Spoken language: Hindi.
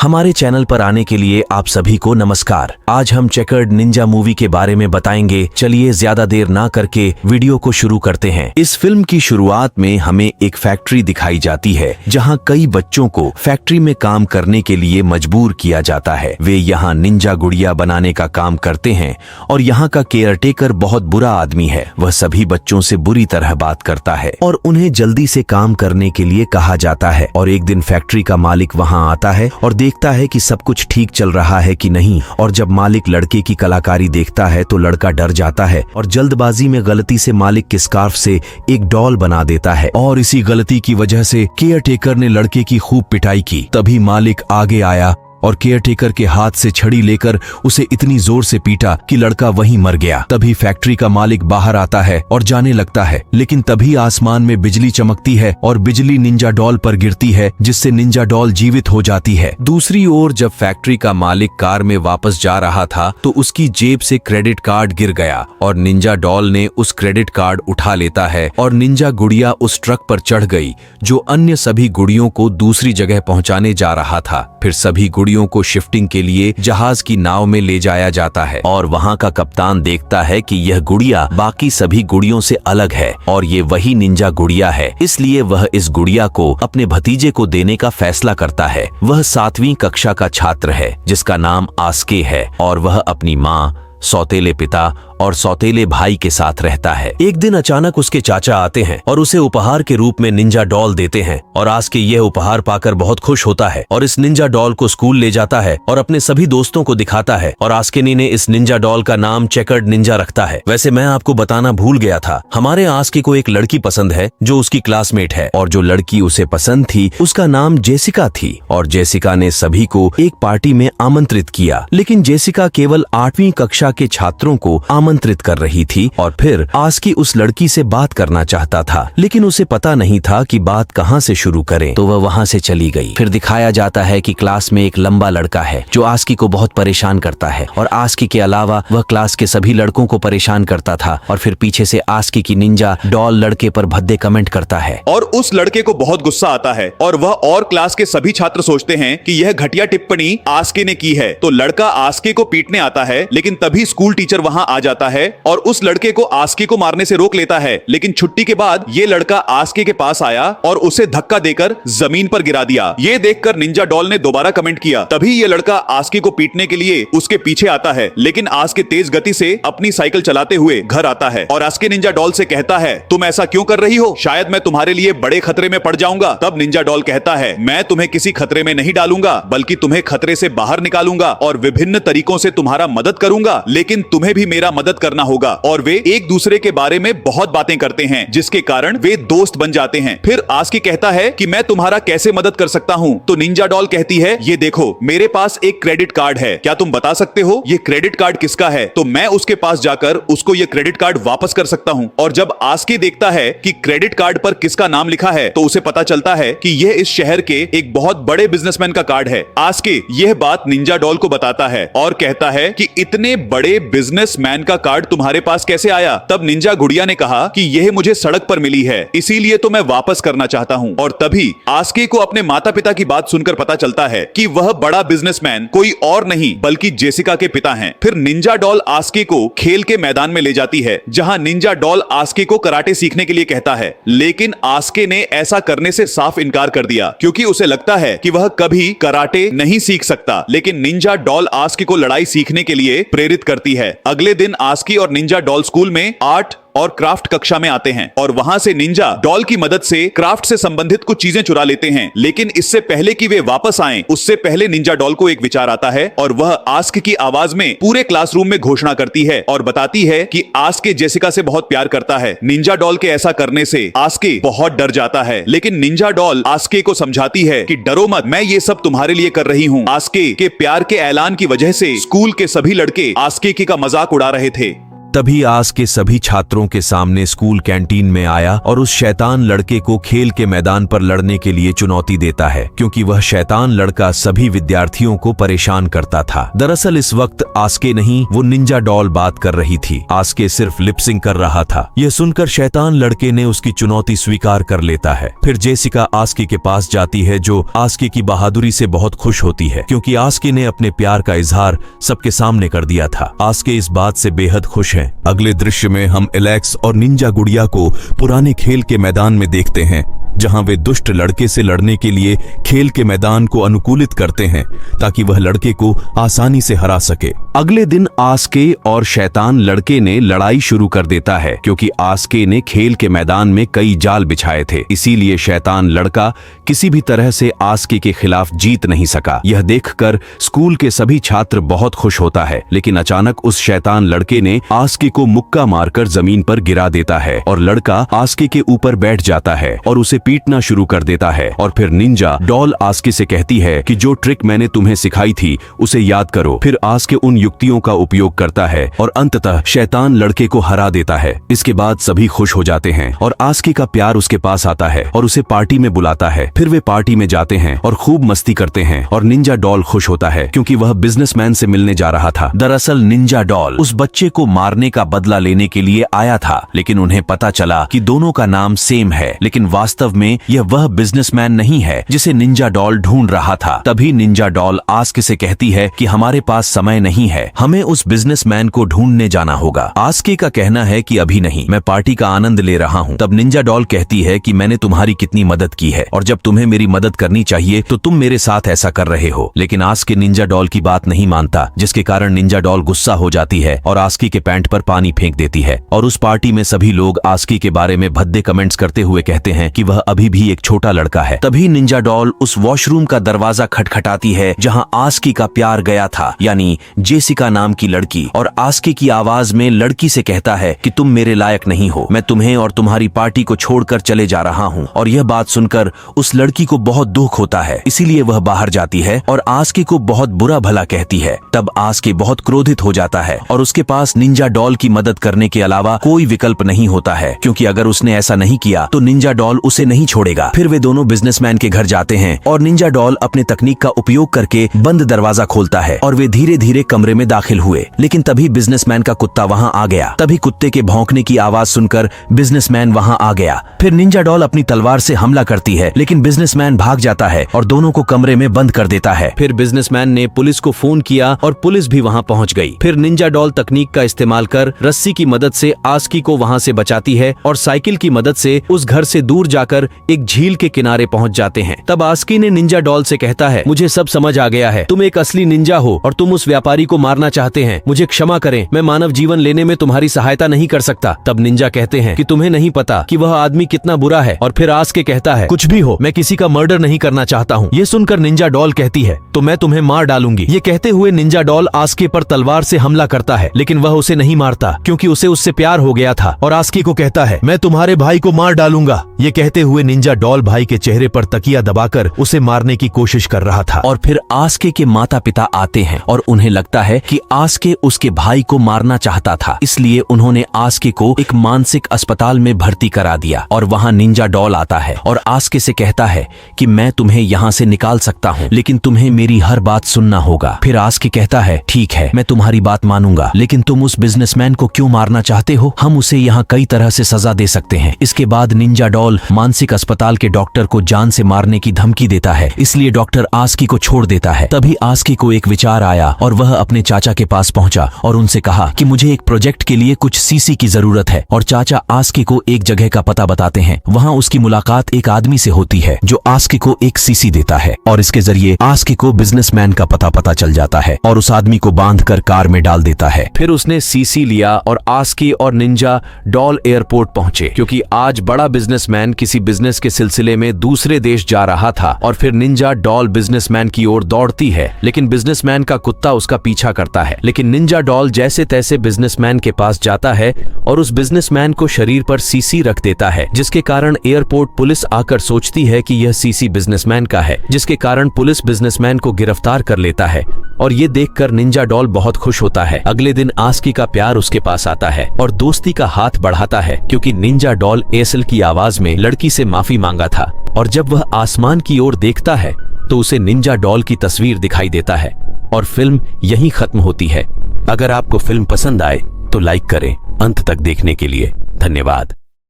हमारे चैनल पर आने के लिए आप सभी को नमस्कार। आज हम चेकर्ड निंजा मूवी के बारे में बताएंगे। चलिए ज्यादा देर ना करके वीडियो को शुरू करते हैं। इस फिल्म की शुरुआत में हमें एक फैक्ट्री दिखाई जाती है जहां कई बच्चों को फैक्ट्री में काम करने के लिए मजबूर किया जाता है। वे यहां निंजा गुड़िया बनाने का काम करते हैं और यहाँ का केयरटेकर बहुत बुरा आदमी है। वह सभी बच्चों से बुरी तरह बात करता है और उन्हें जल्दी से काम करने के लिए कहा जाता है। और एक दिन फैक्ट्री का मालिक वहाँ आता है और देखता है कि सब कुछ ठीक चल रहा है कि नहीं। और जब मालिक लड़के की कलाकारी देखता है तो लड़का डर जाता है और जल्दबाजी में गलती से मालिक के स्कार्फ से एक डॉल बना देता है। और इसी गलती की वजह से केयरटेकर ने लड़के की खूब पिटाई की। तभी मालिक आगे आया और केयरटेकर के हाथ से छड़ी लेकर उसे इतनी जोर से पीटा कि लड़का वहीं मर गया। तभी फैक्ट्री का मालिक बाहर आता है और जाने लगता है, लेकिन तभी आसमान में बिजली चमकती है और बिजली निंजा डॉल पर गिरती है, जिससे निंजा डॉल जीवित हो जाती है। दूसरी ओर जब फैक्ट्री का मालिक कार में वापस जा रहा था तो उसकी जेब से क्रेडिट कार्ड गिर गया और निंजा डॉल ने उस क्रेडिट कार्ड उठा लेता है और निंजा गुड़िया उस ट्रक पर चढ़ गई जो अन्य सभी गुड़ियों को दूसरी जगह पहुंचाने जा रहा था। फिर सभी गुड़ियों को शिफ्टिंग के लिए जहाज की नाव में ले जाया जाता है और वहां का कप्तान देखता है कि यह गुड़िया बाकी सभी गुड़ियों से अलग है और ये वही निंजा गुड़िया है। इसलिए वह इस गुड़िया को अपने भतीजे को देने का फैसला करता है। वह 7वीं कक्षा का छात्र है जिसका नाम आस्के है और वह अपनी माँ, सौतेले पिता और सौतेले भाई के साथ रहता है। एक दिन अचानक उसके चाचा आते हैं और उसे उपहार के रूप में निंजा डॉल देते हैं और आस्के यह उपहार पाकर बहुत खुश होता है और इस निंजा डॉल को स्कूल ले जाता है और अपने सभी दोस्तों को दिखाता है। और आस्के ने इस निंजा डॉल का नाम चेकर्ड निंजा रखता है। वैसे मैं आपको बताना भूल गया था, हमारे आस्के को एक लड़की पसंद है जो उसकी क्लासमेट है और जो लड़की उसे पसंद थी उसका नाम जेसिका थी। और जेसिका ने सभी को एक पार्टी में आमंत्रित किया, लेकिन जेसिका केवल 8वीं कक्षा के छात्रों को आमंत्रित कर रही थी। और फिर आस्की उस लड़की से बात करना चाहता था, लेकिन उसे पता नहीं था कि बात कहाँ से शुरू करें, तो वह वहाँ से चली गई। फिर दिखाया जाता है कि क्लास में एक लंबा लड़का है जो आस्की को बहुत परेशान करता है और आस्की के अलावा वह क्लास के सभी लड़कों को परेशान करता था। और फिर पीछे से आस्की की निंजा डॉल लड़के पर भद्दे कमेंट करता है और उस लड़के को बहुत गुस्सा आता है और वह और क्लास के सभी छात्र सोचते हैं कि यह घटिया टिप्पणी आस्के ने की है। तो लड़का आस्के को पीटने आता है, लेकिन तभी स्कूल टीचर वहां आ जाता है और उस लड़के को आस्के को मारने से रोक लेता है। लेकिन छुट्टी के बाद ये लड़का आस्के के पास आया और उसे धक्का देकर जमीन पर गिरा दिया। ये देखकर निंजा डॉल ने दोबारा कमेंट किया। तभी ये लड़का आस्के को पीटने के लिए उसके पीछे आता है, लेकिन आस्के तेज गति से अपनी साइकिल चलाते हुए घर आता है और आस्के निंजा डॉल से कहता है, तुम ऐसा क्यों कर रही हो? शायद मैं तुम्हारे लिए बड़े खतरे में पड़ जाऊंगा। तब निंजा डॉल कहता है, मैं तुम्हें किसी खतरे में नहीं डालूंगा, बल्कि तुम्हें खतरे से बाहर निकालूंगा और विभिन्न तरीकों से तुम्हारा मदद करूंगा, लेकिन तुम्हें भी मेरा मदद करना होगा। और वे एक दूसरे के बारे में बहुत बातें करते हैं, जिसके कारण वे दोस्त बन जाते हैं। फिर आस्की कहता है कि मैं तुम्हारा कैसे मदद कर सकता हूँ? तो निंजा डॉल कहती है, ये देखो मेरे पास एक क्रेडिट कार्ड है, क्या तुम बता सकते हो ये क्रेडिट कार्ड किसका है? तो मैं उसके पास जाकर उसको ये क्रेडिट कार्ड वापस कर सकता हूँ। और जब आस्की देखता है कि क्रेडिट कार्ड पर किसका नाम लिखा है तो उसे पता चलता है कि यह इस शहर के एक बहुत बड़े बिजनेसमैन का कार्ड है। आस्की यह बात निंजा डॉल को बताता है और कहता है कि इतने बड़े बिजनेसमैन का कार्ड तुम्हारे पास कैसे आया? तब निंजा गुड़िया ने कहा कि यह मुझे सड़क पर मिली है, इसीलिए तो मैं वापस करना चाहता हूं। और तभी आस्के को अपने माता पिता की बात सुनकर पता चलता है कि वह बड़ा बिजनेसमैन कोई और नहीं बल्कि जेसिका के पिता हैं। फिर निंजा डॉल आस्के को खेल के मैदान में ले जाती है, जहां निंजा डॉल आस्के को कराटे सीखने के लिए कहता है, लेकिन आस्के ने ऐसा करने से साफ इनकार कर दिया क्योंकि उसे लगता है कि वह कभी कराटे नहीं सीख सकता। लेकिन निंजा डॉल आस्के को लड़ाई सीखने के लिए प्रेरित करती है। अगले दिन आस्की और निंजा डॉल स्कूल में आर्ट और क्राफ्ट कक्षा में आते हैं और वहां से निंजा डॉल की मदद से क्राफ्ट से संबंधित कुछ चीजें चुरा लेते हैं। लेकिन इससे पहले कि वे वापस आएं, उससे पहले निंजा डॉल को एक विचार आता है और वह आस्क की आवाज में पूरे क्लासरूम में घोषणा करती है और बताती है कि आस्के जेसिका से बहुत प्यार करता है। निंजा डॉल के ऐसा करने से आस्के बहुत डर जाता है, लेकिन निंजा डॉल आस्के को समझाती है कि डरो मत, मैं ये सब तुम्हारे लिए कर रही हूँ। आस्के के प्यार के ऐलान की वजह से स्कूल के सभी लड़के आस्के का मजाक उड़ा रहे थे। तभी आस के सभी छात्रों के सामने स्कूल कैंटीन में आया और उस शैतान लड़के को खेल के मैदान पर लड़ने के लिए चुनौती देता है, क्योंकि वह शैतान लड़का सभी विद्यार्थियों को परेशान करता था। दरअसल इस वक्त आस्के नहीं, वो निंजा डॉल बात कर रही थी। आस्के सिर्फ लिपसिंग कर रहा था। यह सुनकर शैतान लड़के ने उसकी चुनौती स्वीकार कर लेता है। फिर जेसिका आस्के के पास जाती है, जो आस्के की बहादुरी से बहुत खुश होती है, क्योंकि आस्के ने अपने प्यार का इजहार सबके सामने कर दिया था। आस्के इस बात से बेहद खुश हैं। अगले दृश्य में हम एलेक्स और निंजा गुड़िया को पुराने खेल के मैदान में देखते हैं, जहां वे दुष्ट लड़के से लड़ने के लिए खेल के मैदान को अनुकूलित करते हैं ताकि वह लड़के को आसानी से हरा सके। अगले दिन आस्के और शैतान लड़के ने लड़ाई शुरू कर देता है, क्योंकि आस्के ने खेल के मैदान में कई जाल बिछाए थे। इसीलिए शैतान लड़का किसी भी तरह से आस्के के खिलाफ जीत नहीं सका। यह देखकर स्कूल के सभी छात्र बहुत खुश होता है, लेकिन अचानक उस शैतान लड़के ने आस्के को मुक्का मारकर जमीन पर गिरा देता है और लड़का आस्के के ऊपर बैठ जाता है और उसे पीटना शुरू कर देता है। और फिर निंजा डॉल आस्के से कहती है कि जो ट्रिक मैंने तुम्हें सिखाई थी उसे याद करो। फिर आस्के उन युक्तियों का उपयोग करता है और अंततः शैतान लड़के को हरा देता है। इसके बाद सभी खुश हो जाते हैं और आस्के का प्यार उसके पास आता है और उसे पार्टी में बुलाता है। फिर वे पार्टी में जाते हैं और खूब मस्ती करते हैं और निंजा डॉल खुश होता है, क्योंकि वह बिजनेसमैन से मिलने जा रहा था। दरअसल निंजा डॉल उस बच्चे को मारने का बदला लेने के लिए आया था, लेकिन उन्हें पता चला कि दोनों का नाम सेम है, लेकिन वास्तव में यह वह बिजनेसमैन नहीं है जिसे निंजा डॉल ढूंढ रहा था। तभी निंजा डॉल आस्के से कहती है कि हमारे पास समय नहीं है, हमें उस बिजनेसमैन को ढूंढने जाना होगा। आस्के का कहना है कि अभी नहीं, मैं पार्टी का आनंद ले रहा हूँ। तब निंजा डॉल कहती है कि मैंने तुम्हारी कितनी मदद की है और जब तुम्हें मेरी मदद करनी चाहिए तो तुम मेरे साथ ऐसा कर रहे हो। लेकिन आस्के निंजा डॉल की बात नहीं मानता, जिसके कारण निंजा डॉल गुस्सा हो जाती है और आस्के के पैंट पर पानी फेंक देती है। और उस पार्टी में सभी लोग आस्के के बारे में भद्दे कमेंट्स करते हुए कहते हैं कि वह अभी भी एक छोटा लड़का है। तभी निंजा डॉल उस वॉशरूम का दरवाजा खटखटाती है जहां आस्के का प्यार गया था, यानी जेसिका नाम की लड़की। और आस्के की आवाज में लड़की से कहता है कि तुम मेरे लायक नहीं हो, मैं तुम्हें और तुम्हारी पार्टी को छोड़कर चले जा रहा हूं। और यह बात सुनकर उस लड़की को बहुत दुख होता है, इसीलिए वह बाहर जाती है और आस्के को बहुत बुरा भला कहती है। तब आस्के बहुत क्रोधित हो जाता है और उसके पास निंजा डॉल की मदद करने के अलावा कोई विकल्प नहीं होता है, क्योंकि अगर उसने ऐसा नहीं किया तो निंजा डॉल उसे नहीं छोड़ेगा। फिर वे दोनों बिजनेसमैन के घर जाते हैं और निंजा डॉल अपने तकनीक का उपयोग करके बंद दरवाजा खोलता है और वे धीरे धीरे कमरे में दाखिल हुए। लेकिन तभी बिजनेसमैन का कुत्ता वहां आ गया। तभी कुत्ते के भौंकने की आवाज सुनकर बिजनेसमैन वहां आ गया। फिर निंजा डॉल अपनी तलवार से हमला करती है, लेकिन बिजनेसमैन भाग जाता है और दोनों को कमरे में बंद कर देता है। फिर बिजनेसमैन ने पुलिस को फोन किया और पुलिस भी वहां पहुंच गई। फिर निंजा डॉल तकनीक का इस्तेमाल कर रस्सी की मदद से आस्की को वहां से बचाती है और साइकिल की मदद से उस घर से दूर जाकर एक झील के किनारे पहुंच जाते हैं। तब आस्की ने निंजा डॉल से कहता है, मुझे सब समझ आ गया है, तुम एक असली निंजा हो और तुम उस व्यापारी को मारना चाहते हैं। मुझे क्षमा करें, मैं मानव जीवन लेने में तुम्हारी सहायता नहीं कर सकता। तब निंजा कहते हैं कि तुम्हें नहीं पता कि वह आदमी कितना बुरा है। और फिर आस्के कहता है, कुछ भी हो, मैं किसी का मर्डर नहीं करना चाहता हूँ। ये सुनकर निंजा डॉल कहती है, तो मैं तुम्हें मार डालूंगी। ये कहते हुए निंजा डॉल आस्के पर तलवार से हमला करता है, लेकिन वह उसे नहीं मारता, क्योंकि उसे उससे प्यार हो गया था। और आस्के को कहता है, मैं तुम्हारे भाई को मार डालूंगा। ये कहते हुए निंजा डॉल भाई के चेहरे पर तकिया दबाकर उसे मारने की कोशिश कर रहा था। और फिर आस्के के माता पिता आते हैं और उन्हें लगता है कि आस्के उसके भाई को मारना चाहता था, इसलिए उन्होंने आस्के को एक मानसिक अस्पताल में भर्ती करा दिया। और वहां निंजा डॉल आता है और आस्के से कहता है कि मैं तुम्हें यहाँ से निकाल सकता हूँ, लेकिन तुम्हें मेरी हर बात सुनना होगा। फिर आस्के कहता है, ठीक है, मैं तुम्हारी बात मानूंगा, लेकिन तुम उस बिजनेसमैन को क्यों मारना चाहते हो? हम उसे यहाँ कई तरह से सजा दे सकते हैं। इसके बाद निंजा डॉल मानसिक अस्पताल के डॉक्टर को जान से मारने की धमकी देता है, इसलिए डॉक्टर आस्की को छोड़ देता है। तभी आस्की को एक विचार आया और वह अपने चाचा के पास पहुंचा और उनसे कहा कि मुझे एक प्रोजेक्ट के लिए कुछ सीसी की जरूरत है। और चाचा आस्की को एक जगह का पता बताते हैं। वहां उसकी मुलाकात एक आदमी से होती है जो आस्की को एक सीसी देता है और इसके जरिए आस्की को बिजनेसमैन का पता चल जाता है और उस आदमी को बांधकर कार में डाल देता है। फिर उसने सीसी लिया और आस्की और निंजा डॉल एयरपोर्ट पहुंचे, क्योंकि आज बड़ा बिजनेसमैन किसी बिजनेस के सिलसिले में दूसरे देश जा रहा था और फिर निंजा डॉल बिजनेसमैन की ओर दौड़ती है, लेकिन बिजनेसमैन का कुत्ता उसका पीछा करता है। लेकिन निंजा डॉल जैसे तैसे बिजनेसमैन के पास जाता है और उस बिजनेसमैन को शरीर पर सीसी रख देता है, जिसके कारण एयरपोर्ट पुलिस आकर सोचती है कि यह सीसी बिजनेसमैन का है, जिसके कारण पुलिस बिजनेसमैन को गिरफ्तार कर लेता है। और ये देखकर निंजा डॉल बहुत खुश होता है। अगले दिन आस्की का प्यार उसके पास आता है और दोस्ती का हाथ बढ़ाता है, क्योंकि निंजा डॉल एसल की आवाज में लड़की से माफी मांगा था। और जब वह आसमान की ओर देखता है तो उसे निंजा डॉल की तस्वीर दिखाई देता है और फिल्म यहीं खत्म होती है। अगर आपको फिल्म पसंद आए तो लाइक करें। अंत तक देखने के लिए धन्यवाद।